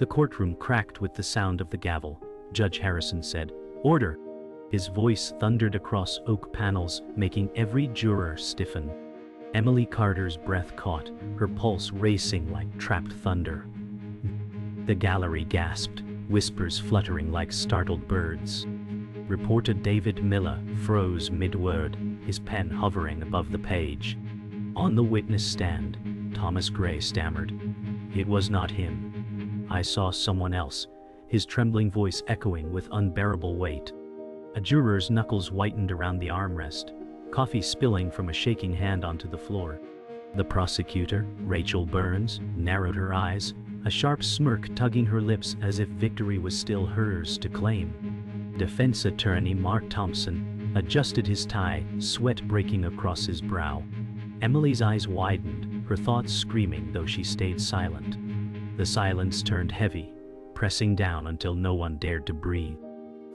The courtroom cracked with the sound of the gavel. Judge Harrison said, "Order." His voice thundered across oak panels, making every juror stiffen. Emily Carter's breath caught, her pulse racing like trapped thunder. The gallery gasped, whispers fluttering like startled birds. Reporter David Miller froze mid-word, his pen hovering above the page. On the witness stand, Thomas Gray stammered, "It was not him. I saw someone else," his trembling voice echoing with unbearable weight. A juror's knuckles whitened around the armrest, coffee spilling from a shaking hand onto the floor. The prosecutor, Rachel Burns, narrowed her eyes, a sharp smirk tugging her lips as if victory was still hers to claim. Defense attorney Mark Thompson adjusted his tie, sweat breaking across his brow. Emily's eyes widened, her thoughts screaming though she stayed silent. The silence turned heavy, pressing down until no one dared to breathe.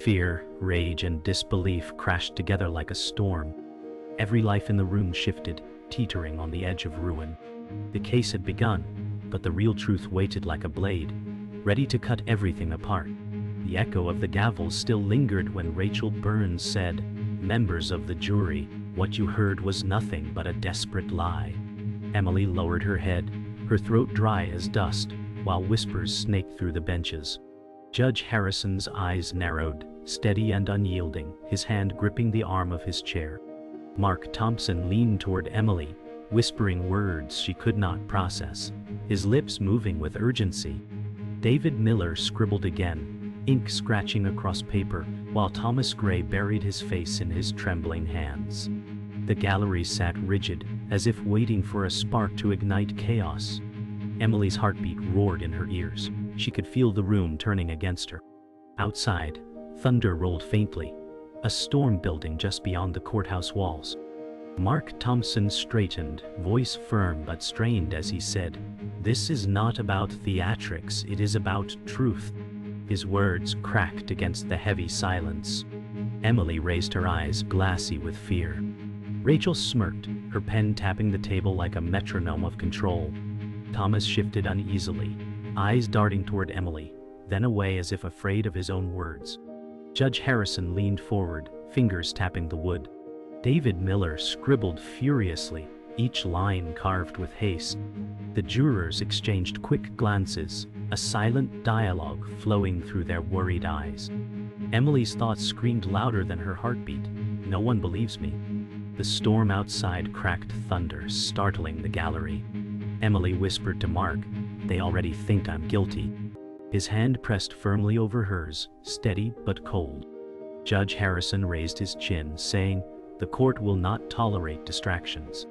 Fear, rage, and disbelief crashed together like a storm. Every life in the room shifted, teetering on the edge of ruin. The case had begun, but the real truth waited like a blade, ready to cut everything apart. The echo of the gavel still lingered when Rachel Burns said, "Members of the jury, what you heard was nothing but a desperate lie." Emily lowered her head, her throat dry as dust, while whispers snaked through the benches. Judge Harrison's eyes narrowed, steady and unyielding, his hand gripping the arm of his chair. Mark Thompson leaned toward Emily, whispering words she could not process, his lips moving with urgency. David Miller scribbled again, ink scratching across paper, while Thomas Gray buried his face in his trembling hands. The gallery sat rigid, as if waiting for a spark to ignite chaos. Emily's heartbeat roared in her ears. She could feel the room turning against her. Outside, thunder rolled faintly, a storm building just beyond the courthouse walls. Mark Thompson straightened, voice firm but strained as he said, "This is not about theatrics, it is about truth." His words cracked against the heavy silence. Emily raised her eyes, glassy with fear. Rachel smirked, her pen tapping the table like a metronome of control. Thomas shifted uneasily, eyes darting toward Emily, then away as if afraid of his own words. Judge Harrison leaned forward, fingers tapping the wood. David Miller scribbled furiously, each line carved with haste. The jurors exchanged quick glances, a silent dialogue flowing through their worried eyes. Emily's thoughts screamed louder than her heartbeat. "No one believes me." The storm outside cracked thunder, startling the gallery. Emily whispered to Mark, "They already think I'm guilty." His hand pressed firmly over hers, steady but cold. Judge Harrison raised his chin, saying, "The court will not tolerate distractions."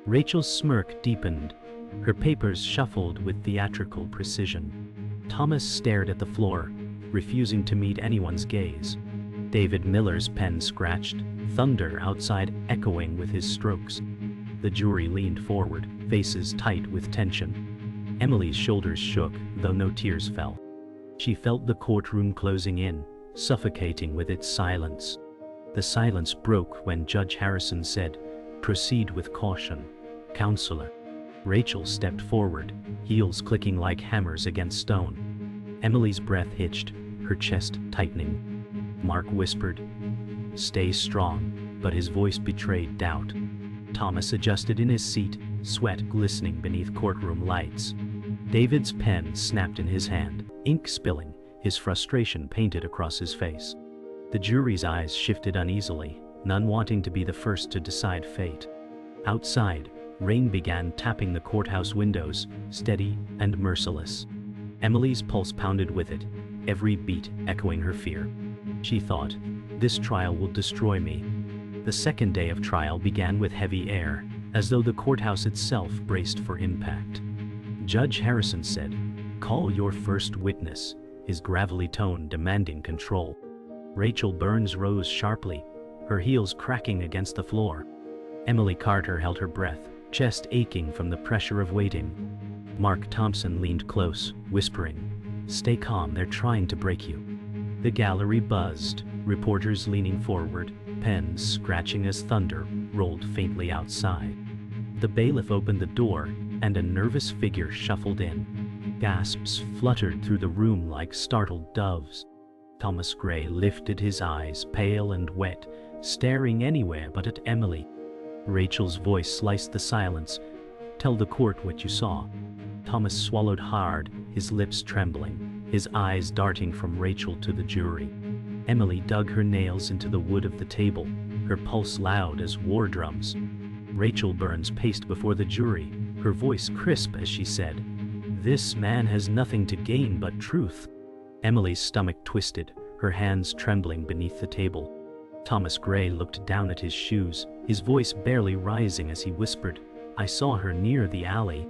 Rachel's smirk deepened, her papers shuffled with theatrical precision. Thomas stared at the floor, refusing to meet anyone's gaze. David Miller's pen scratched, thunder outside echoing with his strokes. The jury leaned forward, faces tight with tension. Emily's shoulders shook, though no tears fell. She felt the courtroom closing in, suffocating with its silence. The silence broke when Judge Harrison said, "Proceed with caution, counselor." Rachel stepped forward, heels clicking like hammers against stone. Emily's breath hitched, her chest tightening. Mark whispered, "Stay strong," but his voice betrayed doubt. Thomas adjusted in his seat, sweat glistening beneath courtroom lights. David's pen snapped in his hand, ink spilling, his frustration painted across his face. The jury's eyes shifted uneasily, none wanting to be the first to decide fate. Outside, rain began tapping the courthouse windows, steady and merciless. Emily's pulse pounded with it, every beat echoing her fear. She thought, "This trial will destroy me." The second day of trial began with heavy air, as though the courthouse itself braced for impact. Judge Harrison said, "Call your first witness," his gravelly tone demanding control. Rachel Burns rose sharply, her heels cracking against the floor. Emily Carter held her breath, chest aching from the pressure of waiting. Mark Thompson leaned close, whispering, "Stay calm, they're trying to break you." The gallery buzzed, reporters leaning forward, pens scratching as thunder rolled faintly outside. The bailiff opened the door, and a nervous figure shuffled in. Gasps fluttered through the room like startled doves. Thomas Gray lifted his eyes, pale and wet, staring anywhere but at Emily. Rachel's voice sliced the silence. "Tell the court what you saw." Thomas swallowed hard, his lips trembling, his eyes darting from Rachel to the jury. Emily dug her nails into the wood of the table, her pulse loud as war drums. Rachel Burns paced before the jury, her voice crisp as she said, "This man has nothing to gain but truth." Emily's stomach twisted, her hands trembling beneath the table. Thomas Gray looked down at his shoes, his voice barely rising as he whispered, "I saw her near the alley."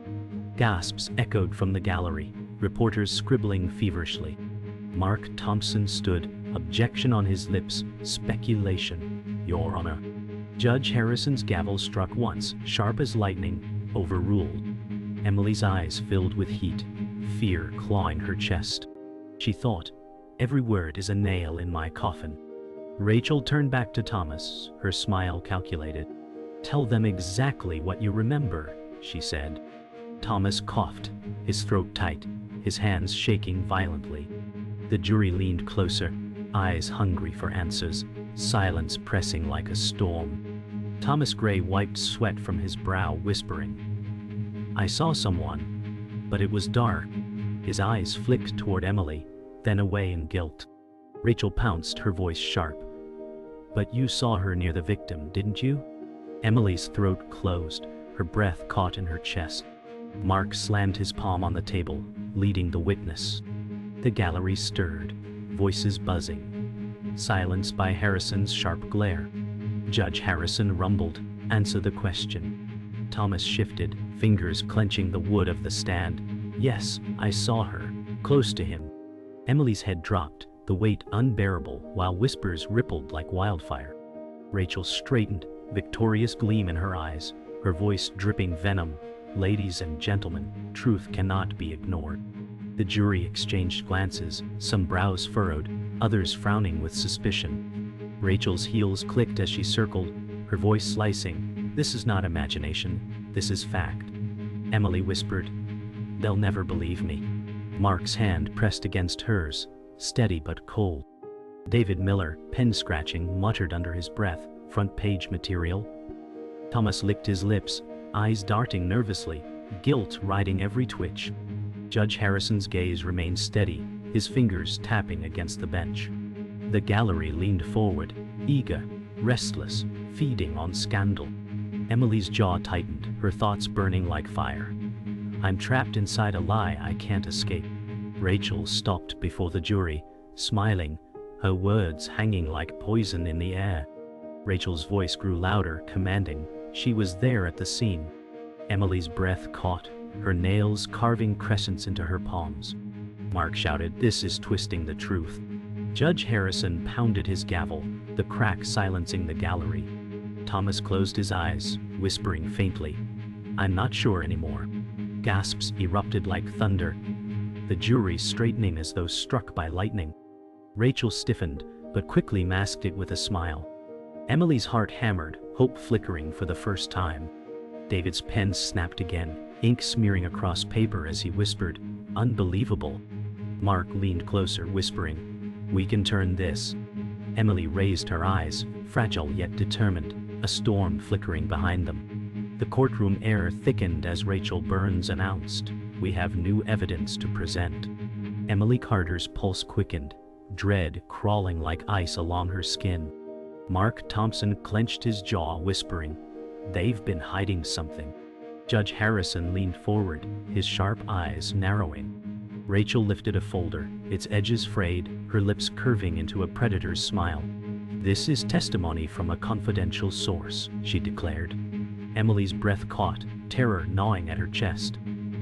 Gasps echoed from the gallery, reporters scribbling feverishly. Mark Thompson stood, objection on his lips, speculation. "Your Honor." Judge Harrison's gavel struck once, sharp as lightning, overruled. Emily's eyes filled with heat, fear clawing her chest. She thought, "Every word is a nail in my coffin." Rachel turned back to Thomas, her smile calculated. "Tell them exactly what you remember," she said. Thomas coughed, his throat tight, his hands shaking violently. The jury leaned closer, eyes hungry for answers, silence pressing like a storm. Thomas Gray wiped sweat from his brow, whispering, "I saw someone, but it was dark." His eyes flicked toward Emily, then away in guilt. Rachel pounced, her voice sharp. "But you saw her near the victim, didn't you?" Emily's throat closed, her breath caught in her chest. Mark slammed his palm on the table, leading the witness. The gallery stirred, voices buzzing. Silenced by Harrison's sharp glare. Judge Harrison rumbled, "Answer the question." Thomas shifted, fingers clenching the wood of the stand. "Yes, I saw her, close to him." Emily's head dropped, the weight unbearable, while whispers rippled like wildfire. Rachel straightened, victorious gleam in her eyes, her voice dripping venom. "Ladies and gentlemen, truth cannot be ignored." The jury exchanged glances, some brows furrowed, others frowning with suspicion. Rachel's heels clicked as she circled, her voice slicing, "This is not imagination, this is fact." Emily whispered, "They'll never believe me." Mark's hand pressed against hers, steady but cold. David Miller, pen scratching, muttered under his breath, "Front page material." Thomas licked his lips, eyes darting nervously, guilt riding every twitch. Judge Harrison's gaze remained steady, his fingers tapping against the bench. The gallery leaned forward, eager, restless, feeding on scandal. Emily's jaw tightened, her thoughts burning like fire. "I'm trapped inside a lie I can't escape." Rachel stopped before the jury, smiling, her words hanging like poison in the air. Rachel's voice grew louder, commanding. She was there at the scene. Emily's breath caught, her nails carving crescents into her palms. Mark shouted, "This is twisting the truth." Judge Harrison pounded his gavel, the crack silencing the gallery. Thomas closed his eyes, whispering faintly, "I'm not sure anymore." Gasps erupted like thunder, the jury straightening as though struck by lightning. Rachel stiffened, but quickly masked it with a smile. Emily's heart hammered, hope flickering for the first time. David's pen snapped again, ink smearing across paper as he whispered, "Unbelievable." Mark leaned closer, whispering, "We can turn this." Emily raised her eyes, fragile yet determined, a storm flickering behind them. The courtroom air thickened as Rachel Burns announced, "We have new evidence to present." Emily Carter's pulse quickened, dread crawling like ice along her skin. Mark Thompson clenched his jaw, whispering, "They've been hiding something." Judge Harrison leaned forward, his sharp eyes narrowing. Rachel lifted a folder, its edges frayed, her lips curving into a predator's smile. "This is testimony from a confidential source," she declared. Emily's breath caught, terror gnawing at her chest.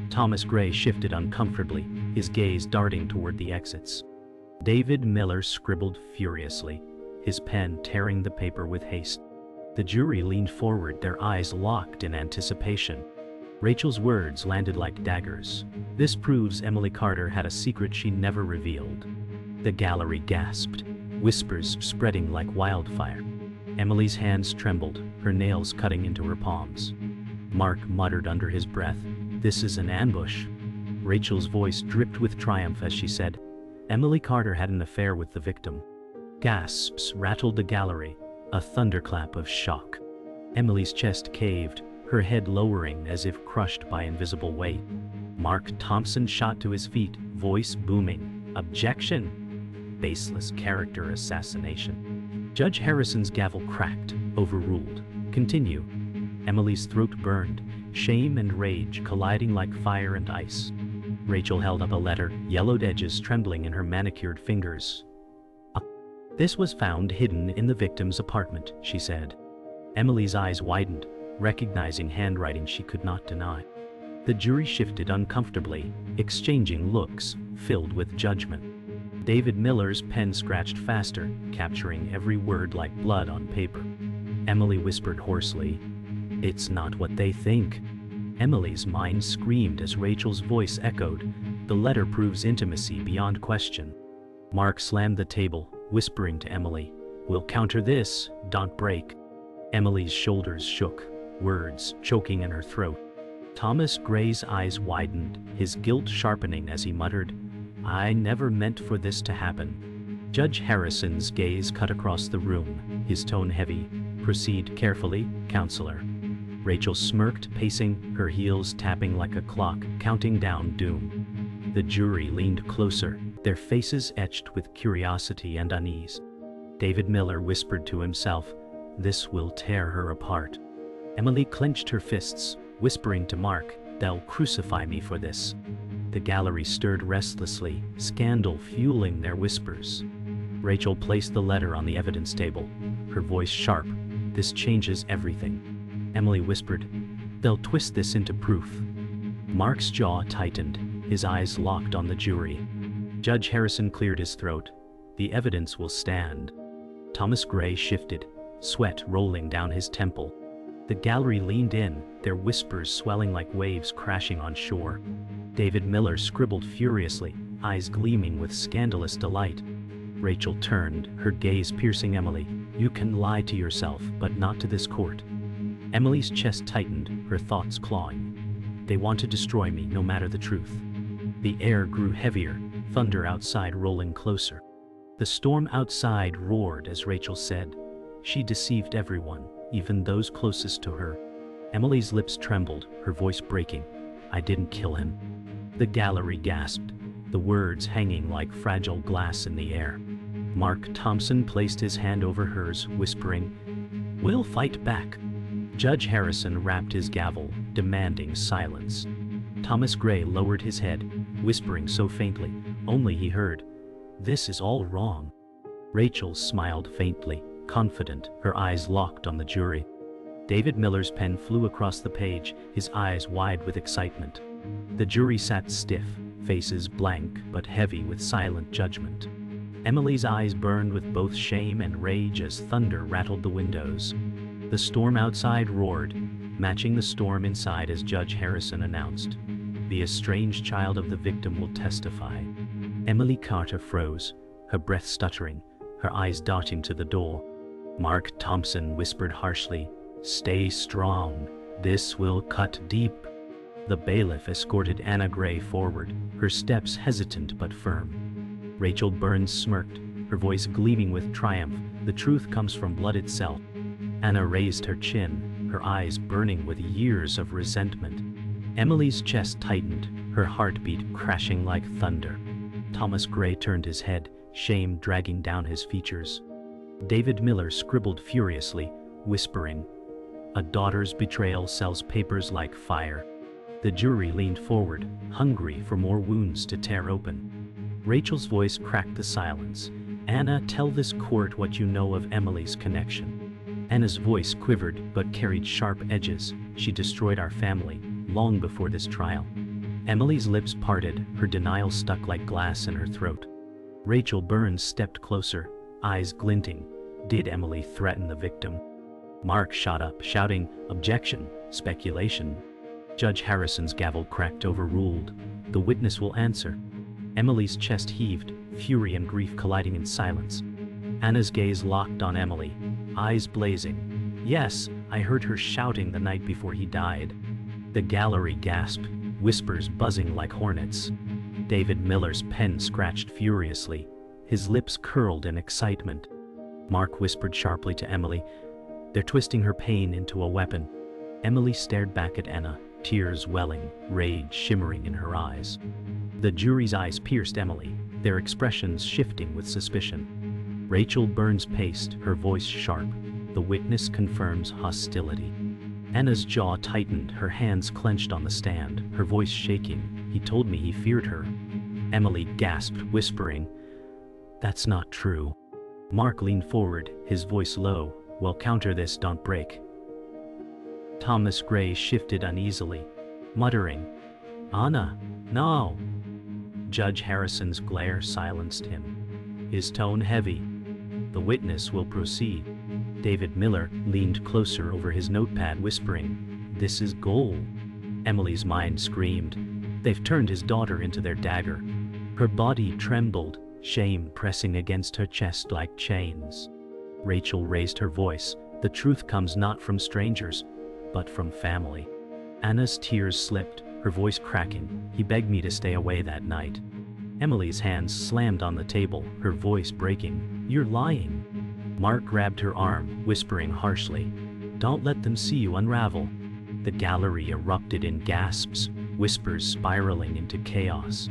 Thomas Gray shifted uncomfortably, his gaze darting toward the exits. David Miller scribbled furiously, his pen tearing the paper with haste. The jury leaned forward, their eyes locked in anticipation. Rachel's words landed like daggers. "This proves Emily Carter had a secret she never revealed." The gallery gasped, whispers spreading like wildfire. Emily's hands trembled, her nails cutting into her palms. Mark muttered under his breath, "This is an ambush." Rachel's voice dripped with triumph as she said, Emily Carter had an affair with the victim. Gasps rattled the gallery, a thunderclap of shock. Emily's chest caved, her head lowering as if crushed by invisible weight. Mark Thompson shot to his feet, voice booming. Objection! Baseless character assassination. Judge Harrison's gavel cracked, overruled. Continue. Emily's throat burned, shame and rage colliding like fire and ice. Rachel held up a letter, yellowed edges trembling in her manicured fingers. This was found hidden in the victim's apartment, she said. Emily's eyes widened, recognizing handwriting she could not deny. The jury shifted uncomfortably, exchanging looks filled with judgment. David Miller's pen scratched faster, capturing every word like blood on paper. Emily whispered hoarsely, "It's not what they think." Emily's mind screamed as Rachel's voice echoed, "The letter proves intimacy beyond question." Mark slammed the table, whispering to Emily, "We'll counter this, don't break." Emily's shoulders shook, words choking in her throat. Thomas Gray's eyes widened, his guilt sharpening as he muttered, "I never meant for this to happen." Judge Harrison's gaze cut across the room, his tone heavy. "Proceed carefully, counselor." Rachel smirked, pacing, her heels tapping like a clock, counting down doom. The jury leaned closer, their faces etched with curiosity and unease. David Miller whispered to himself, "This will tear her apart." Emily clenched her fists, whispering to Mark, "They'll crucify me for this." The gallery stirred restlessly, scandal fueling their whispers. Rachel placed the letter on the evidence table, her voice sharp, "This changes everything." Emily whispered, "They'll twist this into proof." Mark's jaw tightened, his eyes locked on the jury. Judge Harrison cleared his throat. "The evidence will stand." Thomas Gray shifted, sweat rolling down his temple. The gallery leaned in, their whispers swelling like waves crashing on shore. David Miller scribbled furiously, eyes gleaming with scandalous delight. Rachel turned, her gaze piercing Emily. "You can lie to yourself, but not to this court." Emily's chest tightened, her thoughts clawing. "They want to destroy me, no matter the truth." The air grew heavier, thunder outside rolling closer. The storm outside roared as Rachel said, "She deceived everyone, even those closest to her." Emily's lips trembled, her voice breaking. "I didn't kill him." The gallery gasped, the words hanging like fragile glass in the air. Mark Thompson placed his hand over hers, whispering, "We'll fight back." Judge Harrison rapped his gavel, demanding silence. Thomas Gray lowered his head, whispering so faintly, only he heard, "This is all wrong." Rachel smiled faintly, confident, her eyes locked on the jury. David Miller's pen flew across the page, his eyes wide with excitement. The jury sat stiff, faces blank but heavy with silent judgment. Emily's eyes burned with both shame and rage as thunder rattled the windows. The storm outside roared, matching the storm inside as Judge Harrison announced, "The estranged child of the victim will testify." Emily Carter froze, her breath stuttering, her eyes darting to the door. Mark Thompson whispered harshly, "Stay strong. This will cut deep." The bailiff escorted Anna Gray forward, her steps hesitant but firm. Rachel Burns smirked, her voice gleaming with triumph. "The truth comes from blood itself." Anna raised her chin, her eyes burning with years of resentment. Emily's chest tightened, her heartbeat crashing like thunder. Thomas Gray turned his head, shame dragging down his features. David Miller scribbled furiously, whispering, "A daughter's betrayal sells papers like fire." The jury leaned forward, hungry for more wounds to tear open. Rachel's voice cracked the silence. "Anna, tell this court what you know of Emily's connection." Anna's voice quivered but carried sharp edges. "She destroyed our family, long before this trial." Emily's lips parted, her denial stuck like glass in her throat. Rachel Burns stepped closer, eyes glinting. "Did Emily threaten the victim?" Mark shot up, shouting, "Objection, speculation." Judge Harrison's gavel cracked, overruled. "The witness will answer." Emily's chest heaved, fury and grief colliding in silence. Anna's gaze locked on Emily, eyes blazing. "Yes, I heard her shouting the night before he died." The gallery gasped, whispers buzzing like hornets. David Miller's pen scratched furiously, his lips curled in excitement. Mark whispered sharply to Emily, "They're twisting her pain into a weapon." Emily stared back at Anna, tears welling, rage shimmering in her eyes. The jury's eyes pierced Emily, their expressions shifting with suspicion. Rachel Burns paced, her voice sharp. The witness confirms hostility. Anna's jaw tightened, her hands clenched on the stand, her voice shaking. "He told me he feared her." Emily gasped, whispering, "That's not true." Mark leaned forward, his voice low, "Well, counter this, don't break." Thomas Gray shifted uneasily, muttering, "Anna, no." Judge Harrison's glare silenced him, his tone heavy. "The witness will proceed." David Miller leaned closer over his notepad, whispering, "This is gold." Emily's mind screamed, "They've turned his daughter into their dagger." Her body trembled, shame pressing against her chest like chains. Rachel raised her voice, "The truth comes not from strangers, but from family." Anna's tears slipped, her voice cracking. "He begged me to stay away that night." Emily's hands slammed on the table, her voice breaking, "You're lying." Mark grabbed her arm, whispering harshly, "Don't let them see you unravel." The gallery erupted in gasps, whispers spiraling into chaos.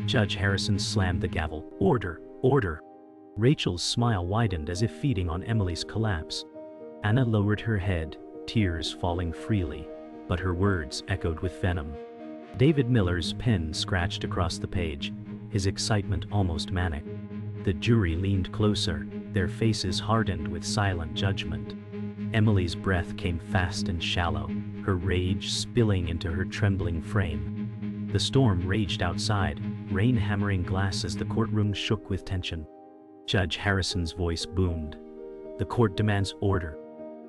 Judge Harrison slammed the gavel. "Order, order." Rachel's smile widened as if feeding on Emily's collapse. Anna lowered her head, tears falling freely, but her words echoed with venom. David Miller's pen scratched across the page, his excitement almost manic. The jury leaned closer, their faces hardened with silent judgment. Emily's breath came fast and shallow, her rage spilling into her trembling frame. The storm raged outside, rain hammering glass as the courtroom shook with tension. Judge Harrison's voice boomed, "The court demands order."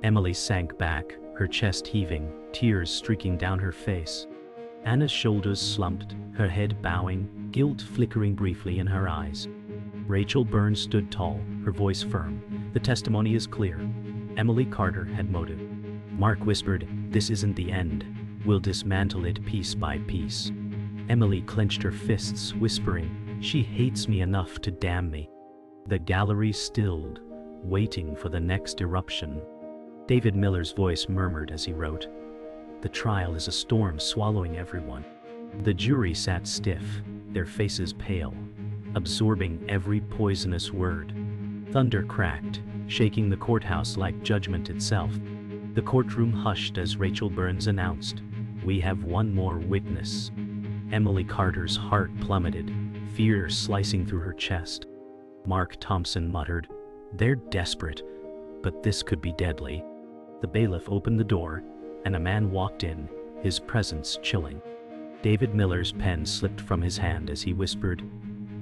Emily sank back, her chest heaving, tears streaking down her face. Anna's shoulders slumped, her head bowing, guilt flickering briefly in her eyes. Rachel Burns stood tall, her voice firm. "The testimony is clear. Emily Carter had motive." Mark whispered, "This isn't the end. We'll dismantle it piece by piece." Emily clenched her fists, whispering, "She hates me enough to damn me." The gallery stilled, waiting for the next eruption. David Miller's voice murmured as he wrote, "The trial is a storm swallowing everyone." The jury sat stiff, their faces pale, absorbing every poisonous word. Thunder cracked, shaking the courthouse like judgment itself. The courtroom hushed as Rachel Burns announced, "We have one more witness." Emily Carter's heart plummeted, fear slicing through her chest. Mark Thompson muttered, "They're desperate, but this could be deadly." The bailiff opened the door, and a man walked in, his presence chilling. David Miller's pen slipped from his hand as he whispered,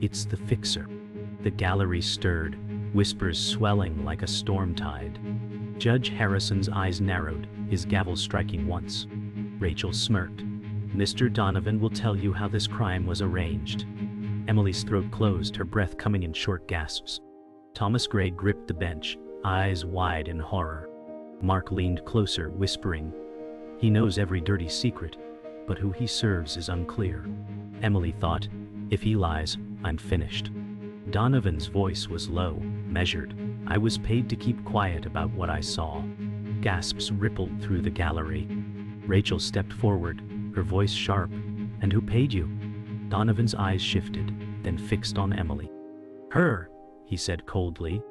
"It's the fixer." The gallery stirred, whispers swelling like a storm tide. Judge Harrison's eyes narrowed, his gavel striking once. Rachel smirked. "Mr. Donovan will tell you how this crime was arranged." Emily's throat closed, her breath coming in short gasps. Thomas Gray gripped the bench, eyes wide in horror. Mark leaned closer, whispering, "He knows every dirty secret, but who he serves is unclear." Emily thought, "If he lies, I'm finished." Donovan's voice was low, measured. "I was paid to keep quiet about what I saw." Gasps rippled through the gallery. Rachel stepped forward, her voice sharp. "And who paid you?" Donovan's eyes shifted, then fixed on Emily. "Her," he said coldly.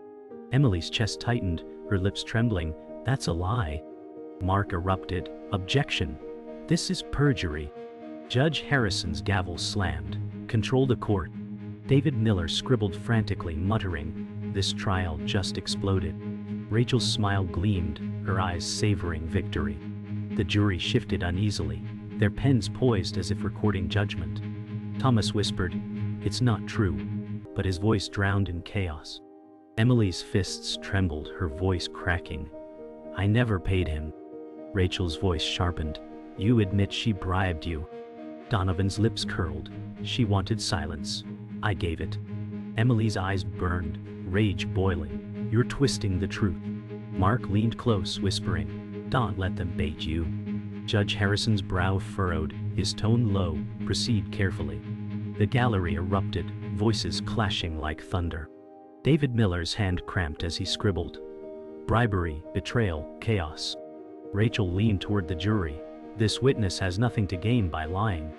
Emily's chest tightened, her lips trembling. "That's a lie." Mark erupted, "Objection! This is perjury." Judge Harrison's gavel slammed. "Control the court." David Miller scribbled frantically, muttering, "This trial just exploded." Rachel's smile gleamed, her eyes savoring victory. The jury shifted uneasily, their pens poised as if recording judgment. Thomas whispered, "It's not true," but his voice drowned in chaos. Emily's fists trembled, her voice cracking. "I never paid him." Rachel's voice sharpened. "You admit she bribed you." Donovan's lips curled. "She wanted silence. I gave it." Emily's eyes burned, rage boiling. "You're twisting the truth." Mark leaned close, whispering, "Don't let them bait you." Judge Harrison's brow furrowed, his tone low. Proceed carefully. The gallery erupted, voices clashing like thunder. David Miller's hand cramped as he scribbled. Bribery, betrayal, chaos. Rachel leaned toward the jury. This witness has nothing to gain by lying.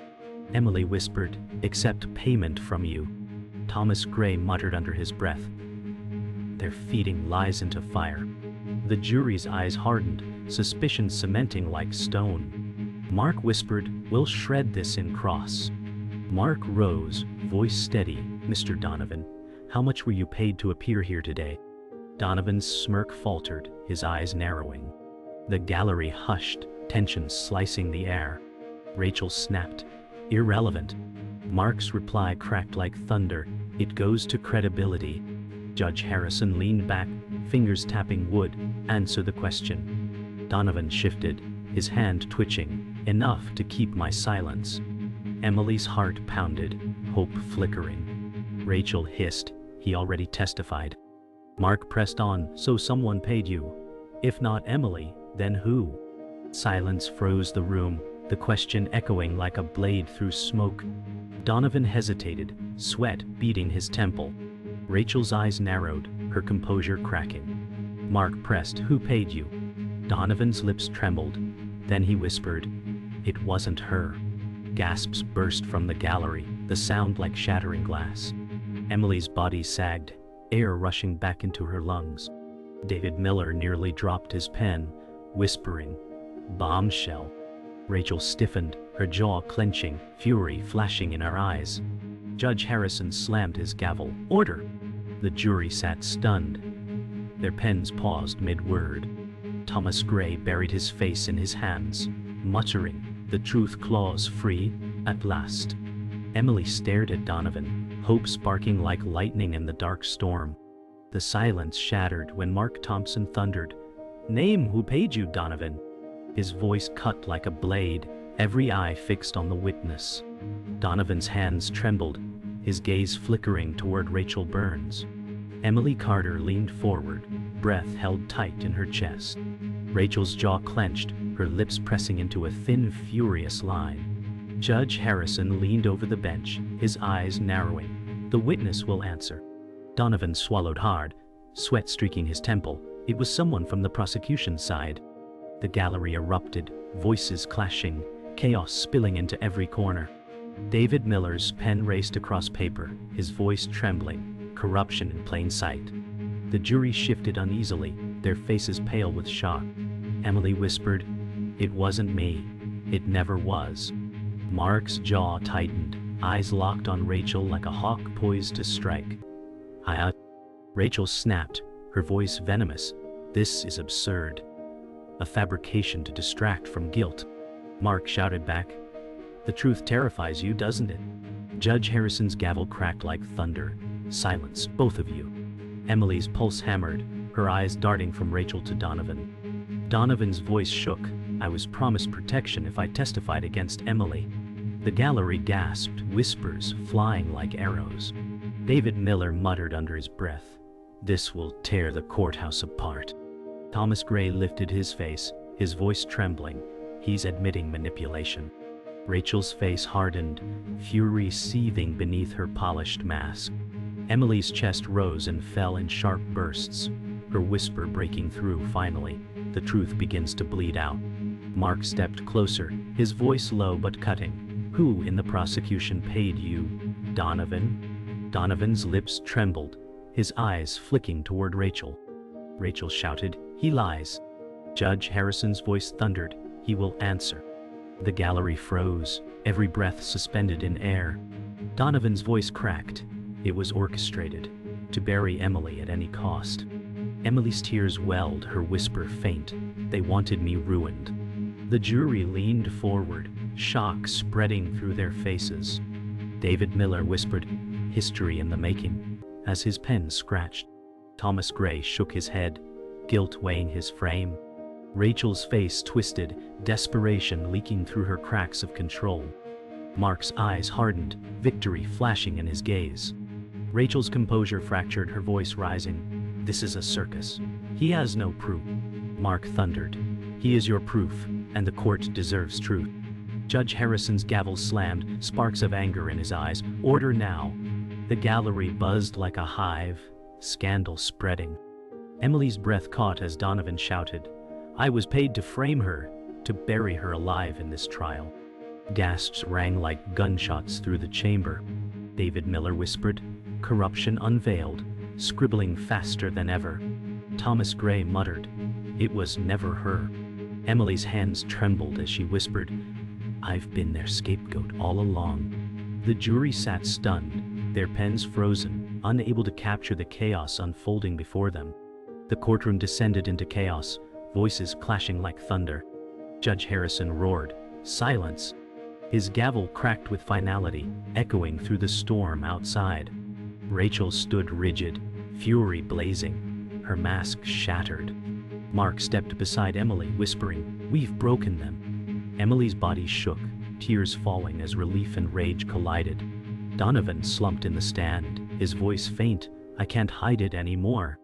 Emily whispered, except payment from you. Thomas Gray muttered under his breath. They're feeding lies into fire. The jury's eyes hardened, suspicion cementing like stone. Mark whispered, we'll shred this in cross. Mark rose, voice steady. Mr. Donovan, how much were you paid to appear here today? Donovan's smirk faltered, his eyes narrowing. The gallery hushed, tension slicing the air. Rachel snapped, irrelevant. Mark's reply cracked like thunder, it goes to credibility. Judge Harrison leaned back, fingers tapping wood, answer the question. Donovan shifted, his hand twitching, enough to keep my silence. Emily's heart pounded, hope flickering. Rachel hissed, he already testified. Mark pressed on, so someone paid you. If not Emily, then who? Silence froze the room, the question echoing like a blade through smoke. Donovan hesitated, sweat beading his temple. Rachel's eyes narrowed, her composure cracking. Mark pressed, who paid you? Donovan's lips trembled. Then he whispered, it wasn't her. Gasps burst from the gallery, the sound like shattering glass. Emily's body sagged, air rushing back into her lungs. David Miller nearly dropped his pen, whispering, bombshell. Rachel stiffened, her jaw clenching, fury flashing in her eyes. Judge Harrison slammed his gavel. Order! The jury sat stunned. Their pens paused mid-word. Thomas Gray buried his face in his hands, muttering, the truth claws free, at last. Emily stared at Donovan, hope sparking like lightning in the dark storm. The silence shattered when Mark Thompson thundered, name who paid you, Donovan. His voice cut like a blade, every eye fixed on the witness. Donovan's hands trembled, his gaze flickering toward Rachel Burns. Emily Carter leaned forward, breath held tight in her chest. Rachel's jaw clenched, her lips pressing into a thin, furious line. Judge Harrison leaned over the bench, his eyes narrowing. The witness will answer. Donovan swallowed hard, sweat streaking his temple. It was someone from the prosecution side. The gallery erupted, voices clashing, chaos spilling into every corner. David Miller's pen raced across paper, his voice trembling, corruption in plain sight. The jury shifted uneasily, their faces pale with shock. Emily whispered, it wasn't me. It never was. Mark's jaw tightened, eyes locked on Rachel like a hawk poised to strike. Rachel snapped, her voice venomous. This is absurd. A fabrication to distract from guilt. Mark shouted back, the truth terrifies you, doesn't it? Judge Harrison's gavel cracked like thunder. Silence, both of you. Emily's pulse hammered, her eyes darting from Rachel to Donovan. Donovan's voice shook. I was promised protection if I testified against Emily. The gallery gasped, whispers flying like arrows. David Miller muttered under his breath, this will tear the courthouse apart. Thomas Gray lifted his face, his voice trembling. He's admitting manipulation. Rachel's face hardened, fury seething beneath her polished mask. Emily's chest rose and fell in sharp bursts, her whisper breaking through finally. The truth begins to bleed out. Mark stepped closer, his voice low but cutting. Who in the prosecution paid you, Donovan? Donovan's lips trembled, his eyes flicking toward Rachel. Rachel shouted, he lies. Judge Harrison's voice thundered, he will answer. The gallery froze, every breath suspended in air. Donovan's voice cracked. It was orchestrated, to bury Emily at any cost. Emily's tears welled, her whisper faint. They wanted me ruined. The jury leaned forward, shock spreading through their faces. David Miller whispered, history in the making, as his pen scratched. Thomas Gray shook his head, guilt weighing his frame. Rachel's face twisted, desperation leaking through her cracks of control. Mark's eyes hardened, victory flashing in his gaze. Rachel's composure fractured, her voice rising. This is a circus. He has no proof. Mark thundered. He is your proof, and the court deserves truth. Judge Harrison's gavel slammed, sparks of anger in his eyes. Order now. The gallery buzzed like a hive, scandal spreading. Emily's breath caught as Donovan shouted, I was paid to frame her, to bury her alive in this trial. Gasps rang like gunshots through the chamber. David Miller whispered, corruption unveiled, scribbling faster than ever. Thomas Gray muttered, it was never her. Emily's hands trembled as she whispered, I've been their scapegoat all along. The jury sat stunned, their pens frozen, unable to capture the chaos unfolding before them. The courtroom descended into chaos, voices clashing like thunder. Judge Harrison roared, silence. His gavel cracked with finality, echoing through the storm outside. Rachel stood rigid, fury blazing, her mask shattered. Mark stepped beside Emily, whispering, we've broken them. Emily's body shook, tears falling as relief and rage collided. Donovan slumped in the stand, his voice faint, I can't hide it anymore.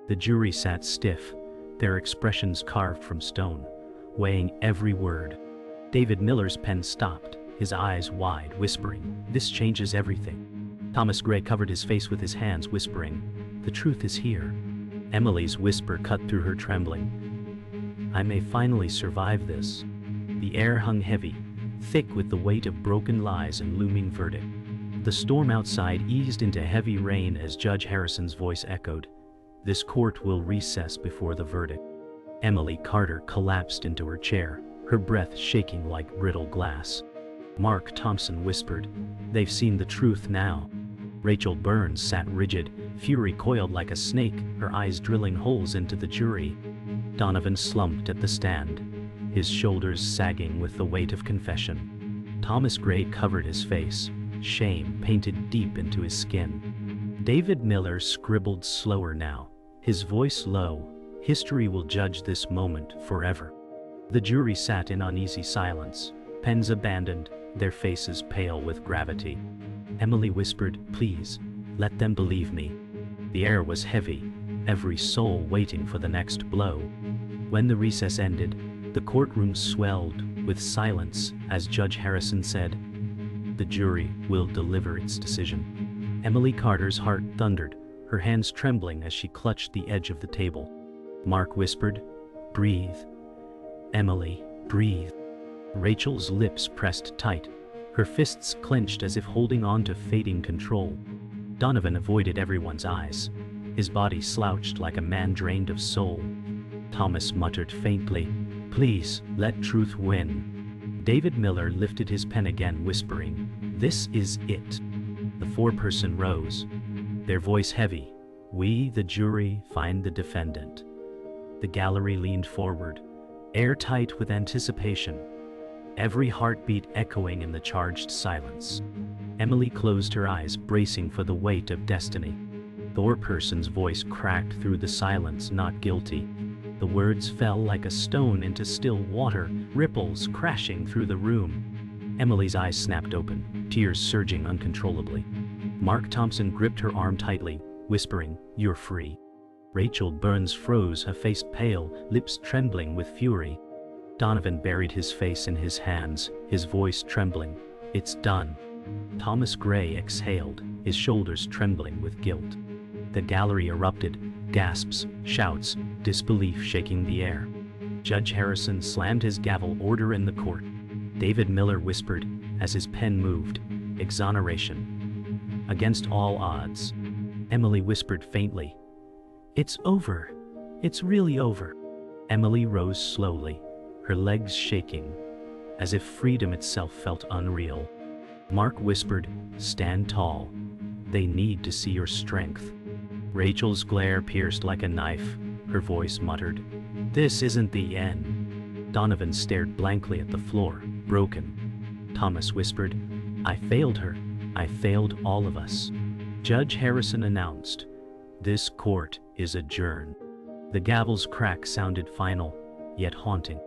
The jury sat stiff, their expressions carved from stone, weighing every word. David Miller's pen stopped, his eyes wide, whispering, this changes everything. Thomas Gray covered his face with his hands, whispering, the truth is here. Emily's whisper cut through her trembling. I may finally survive this. The air hung heavy, thick with the weight of broken lies and looming verdict. The storm outside eased into heavy rain as Judge Harrison's voice echoed, this court will recess before the verdict. Emily Carter collapsed into her chair, her breath shaking like brittle glass. Mark Thompson whispered, they've seen the truth now. Rachel Burns sat rigid, fury coiled like a snake, her eyes drilling holes into the jury. Donovan slumped at the stand, his shoulders sagging with the weight of confession. Thomas Gray covered his face, shame painted deep into his skin. David Miller scribbled slower now, his voice low, history will judge this moment forever. The jury sat in uneasy silence, pens abandoned, their faces pale with gravity. Emily whispered, please, let them believe me. The air was heavy, every soul waiting for the next blow. When the recess ended, the courtroom swelled with silence as Judge Harrison said, the jury will deliver its decision. Emily Carter's heart thundered, her hands trembling as she clutched the edge of the table. Mark whispered, breathe. Emily, breathe. Rachel's lips pressed tight, her fists clenched as if holding on to fading control. Donovan avoided everyone's eyes, his body slouched like a man drained of soul. Thomas muttered faintly, please, let truth win. David Miller lifted his pen again, whispering, this is it. The foreperson rose, their voice heavy, we, the jury, find the defendant. The gallery leaned forward, airtight with anticipation, every heartbeat echoing in the charged silence. Emily closed her eyes, bracing for the weight of destiny. The foreperson's voice cracked through the silence, not guilty. The words fell like a stone into still water, ripples crashing through the room. Emily's eyes snapped open, tears surging uncontrollably. Mark Thompson gripped her arm tightly, whispering, you're free. Rachel Burns froze, her face pale, lips trembling with fury. Donovan buried his face in his hands, his voice trembling. It's done. Thomas Gray exhaled, his shoulders trembling with guilt. The gallery erupted, gasps, shouts, disbelief shaking the air. Judge Harrison slammed his gavel, order in the court. David Miller whispered, as his pen moved, exoneration. Against all odds. Emily whispered faintly, it's over. It's really over. Emily rose slowly, her legs shaking, as if freedom itself felt unreal. Mark whispered, stand tall. They need to see your strength. Rachel's glare pierced like a knife, her voice muttered, this isn't the end. Donovan stared blankly at the floor, broken. Thomas whispered, I failed her. I failed all of us. Judge Harrison announced, this court is adjourned. The gavel's crack sounded final, yet haunting.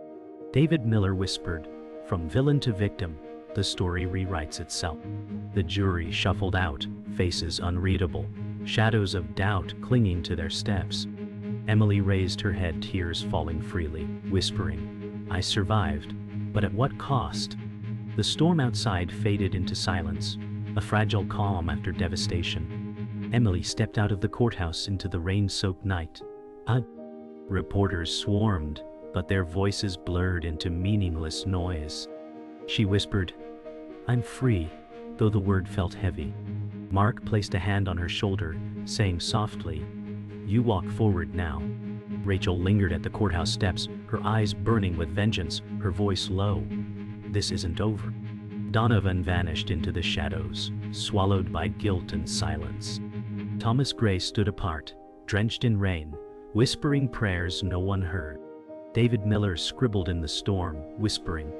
David Miller whispered, from villain to victim, the story rewrites itself. The jury shuffled out, faces unreadable, shadows of doubt clinging to their steps. Emily raised her head, tears falling freely, whispering, I survived, but at what cost? The storm outside faded into silence, a fragile calm after devastation. Emily stepped out of the courthouse into the rain-soaked night. Reporters swarmed, but their voices blurred into meaningless noise. She whispered, "I'm free," though the word felt heavy. Mark placed a hand on her shoulder, saying softly, "You walk forward now." Rachel lingered at the courthouse steps, her eyes burning with vengeance, her voice low. "This isn't over." Donovan vanished into the shadows, swallowed by guilt and silence. Thomas Gray stood apart, drenched in rain, whispering prayers no one heard. David Miller scribbled in the storm, whispering,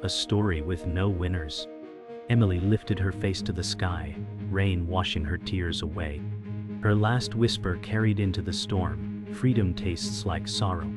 "A story with no winners." Emily lifted her face to the sky, rain washing her tears away. Her last whisper carried into the storm, "Freedom tastes like sorrow."